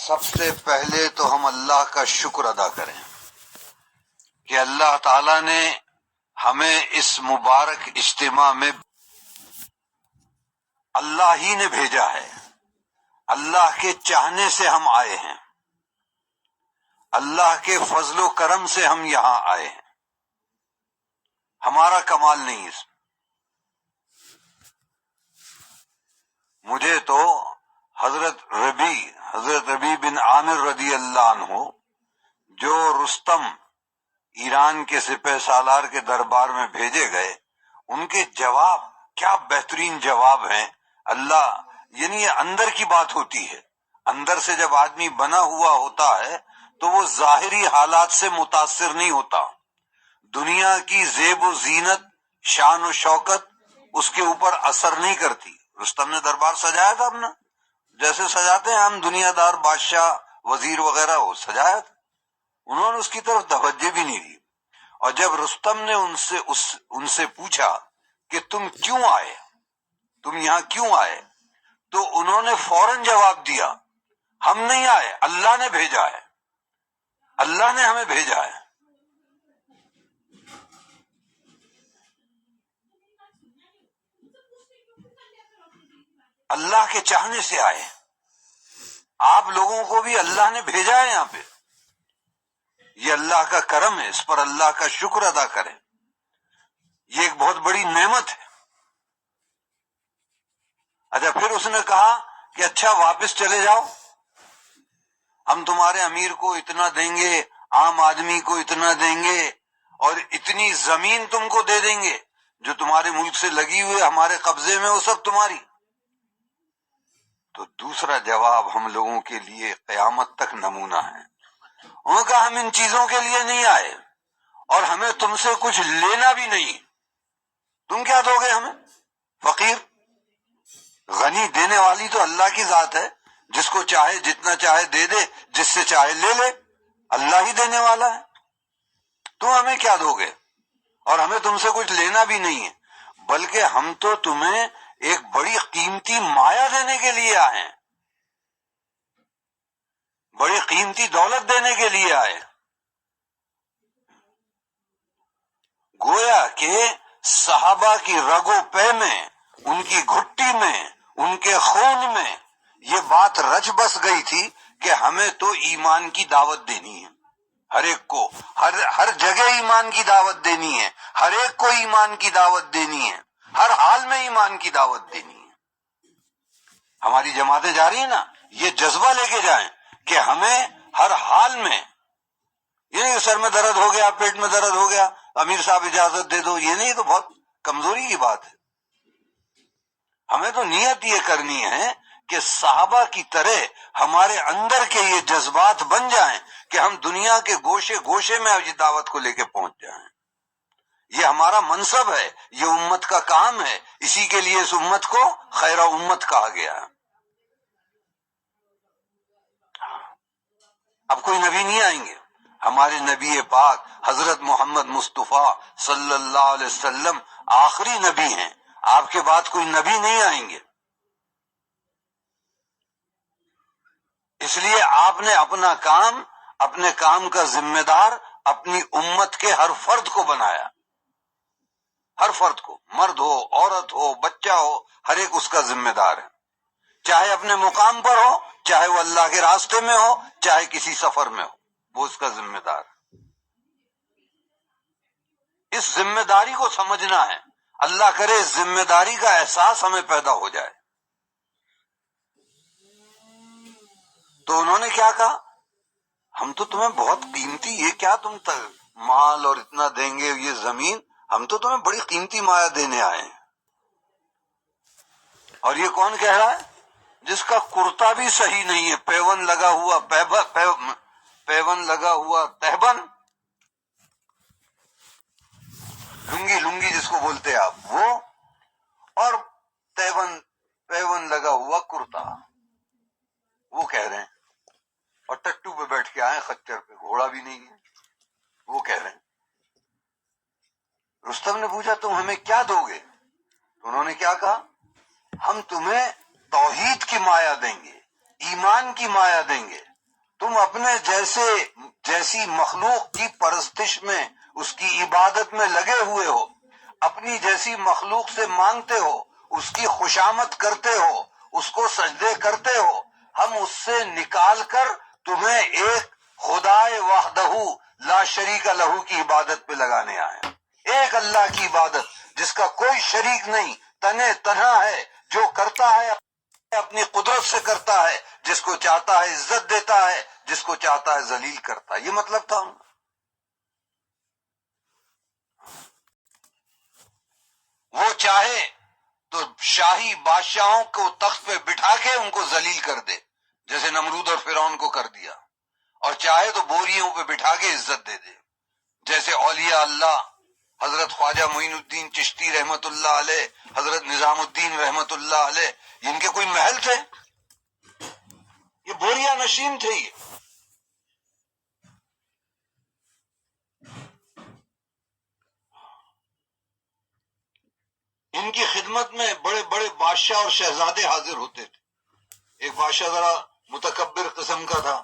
سب سے پہلے تو ہم اللہ کا شکر ادا کریں کہ اللہ تعالی نے ہمیں اس مبارک اجتماع میں اللہ ہی نے بھیجا ہے. اللہ کے چاہنے سے ہم آئے ہیں، اللہ کے فضل و کرم سے ہم یہاں آئے ہیں، ہمارا کمال نہیں. اس مجھے تو حضرت ربیع بن عامر رضی اللہ عنہ جو رستم ایران کے سپہ سالار کے دربار میں بھیجے گئے، ان کے جواب کیا بہترین جواب ہیں. اللہ یعنی یہ اندر کی بات ہوتی ہے. اندر سے جب آدمی بنا ہوا ہوتا ہے تو وہ ظاہری حالات سے متاثر نہیں ہوتا. دنیا کی زیب و زینت، شان و شوکت اس کے اوپر اثر نہیں کرتی. رستم نے دربار سجایا تھا اپنا، جیسے سجاتے ہیں ہم دنیا دار بادشاہ وزیر وغیرہ، وہ سجایا تھا. انہوں نے اس کی طرف توجہ بھی نہیں دی. اور جب رستم نے ان سے پوچھا کہ تم کیوں آئے، تم یہاں کیوں آئے، تو انہوں نے فوراً جواب دیا، ہم نہیں آئے، اللہ نے بھیجا ہے، اللہ نے ہمیں بھیجا ہے. اللہ کے چاہنے سے آئے. آپ لوگوں کو بھی اللہ نے بھیجا ہے یہاں پہ. یہ اللہ کا کرم ہے، اس پر اللہ کا شکر ادا کریں. یہ ایک بہت بڑی نعمت ہے. اچھا، پھر اس نے کہا کہ اچھا واپس چلے جاؤ، ہم تمہارے امیر کو اتنا دیں گے، عام آدمی کو اتنا دیں گے، اور اتنی زمین تم کو دے دیں گے جو تمہارے ملک سے لگی ہوئی ہمارے قبضے میں، وہ سب تمہاری. تو دوسرا جواب ہم لوگوں کے لیے قیامت تک نمونہ ہے. انہوں نے کہا ہم ان چیزوں کے لیے نہیں آئے اور ہمیں تم سے کچھ لینا بھی نہیں. تم کیا دو گے ہمیں؟ فقیر. غنی دینے والی تو اللہ کی ذات ہے، جس کو چاہے جتنا چاہے دے دے، جس سے چاہے لے لے. اللہ ہی دینے والا ہے. تم ہمیں کیا دو گے؟ اور ہمیں تم سے کچھ لینا بھی نہیں ہے، بلکہ ہم تو تمہیں ایک بڑی قیمتی مایا دینے کے لیے آئے ہیں، بڑی قیمتی دولت دینے کے لیے آئے. گویا کہ صحابہ کی رگ و پے میں، ان کی گھٹی میں، ان کے خون میں یہ بات رچ بس گئی تھی کہ ہمیں تو ایمان کی دعوت دینی ہے. ہر ایک کو، ہر جگہ ایمان کی دعوت دینی ہے، ہر ایک کو ایمان کی دعوت دینی ہے، ہر حال میں ایمان کی دعوت دینی ہے. ہماری جماعتیں جا رہی ہیں نا، یہ جذبہ لے کے جائیں کہ ہمیں ہر حال میں، یہ نہیں کہ سر میں درد ہو گیا، پیٹ میں درد ہو گیا، امیر صاحب اجازت دے دو، یہ نہیں، تو بہت کمزوری کی بات ہے. ہمیں تو نیت یہ کرنی ہے کہ صحابہ کی طرح ہمارے اندر کے یہ جذبات بن جائیں کہ ہم دنیا کے گوشے گوشے میں یہ دعوت کو لے کے پہنچ جائیں. یہ ہمارا منصب ہے، یہ امت کا کام ہے، اسی کے لیے اس امت کو خیر امت کہا گیا ہے. اب کوئی نبی نہیں آئیں گے. ہمارے نبی پاک حضرت محمد مصطفیٰ صلی اللہ علیہ وسلم آخری نبی ہیں. آپ کے بعد کوئی نبی نہیں آئیں گے. اس لیے آپ نے اپنے کام کا ذمہ دار اپنی امت کے ہر فرد کو بنایا. ہر فرد کو، مرد ہو، عورت ہو، بچہ ہو، ہر ایک اس کا ذمہ دار ہے. چاہے اپنے مقام پر ہو، چاہے وہ اللہ کے راستے میں ہو، چاہے کسی سفر میں ہو، وہ اس کا ذمہ دار ہے. اس ذمہ داری کو سمجھنا ہے. اللہ کرے اس ذمہ داری کا احساس ہمیں پیدا ہو جائے. تو انہوں نے کیا کہا؟ ہم تو تمہیں بہت قیمتی، یہ کیا تم مال اور اتنا دیں گے، یہ زمین، ہم تو تمہیں بڑی قیمتی مایا دینے آئے ہیں. اور یہ کون کہہ رہا ہے؟ جس کا کرتا بھی صحیح نہیں ہے، پیون لگا ہوا تہبند، لنگی جس کو بولتے آپ، وہ، اور پیون لگا ہوا کرتا، وہ کہہ رہے ہیں. اور ٹٹو پہ بیٹھ کے آئے، خچر پہ، گھوڑا بھی نہیں ہے، وہ کہہ رہے ہیں. رستم نے پوچھا تم ہمیں کیا دو گے؟ تو انہوں نے کیا کہا؟ ہم تمہیں توحید کی مایا دیں گے، ایمان کی مایا دیں گے، تم اپنے جیسی مخلوق کی پرستش میں، اس کی عبادت میں لگے ہوئے ہو، اپنی جیسی مخلوق سے مانگتے ہو، اس کی خوشامد کرتے ہو، اس کو سجدے کرتے ہو، ہم اس سے نکال کر تمہیں ایک خدائے وحدہ لا شریک لہو کی عبادت پہ لگانے آئے ہیں۔ ایک اللہ کی عبادت جس کا کوئی شریک نہیں، تنہا تنہا ہے، جو کرتا ہے اپنی قدرت سے کرتا ہے، جس کو چاہتا ہے عزت دیتا ہے، جس کو چاہتا ہے ذلیل کرتا ہے۔ یہ مطلب تھا ان کا۔ وہ چاہے تو شاہی بادشاہوں کو تخت پہ بٹھا کے ان کو ذلیل کر دے، جیسے نمرود اور فرعون کو کر دیا، اور چاہے تو بوریوں پہ بٹھا کے عزت دے دے، جیسے اولیاء اللہ حضرت خواجہ معین الدین چشتی رحمت اللہ علیہ، حضرت نظام الدین رحمت اللہ علیہ، ان کے کوئی محل تھے؟ یہ بوریا نشین تھے۔ یہ ان کی خدمت میں بڑے بڑے بادشاہ اور شہزادے حاضر ہوتے تھے۔ ایک بادشاہ ذرا متکبر قسم کا تھا،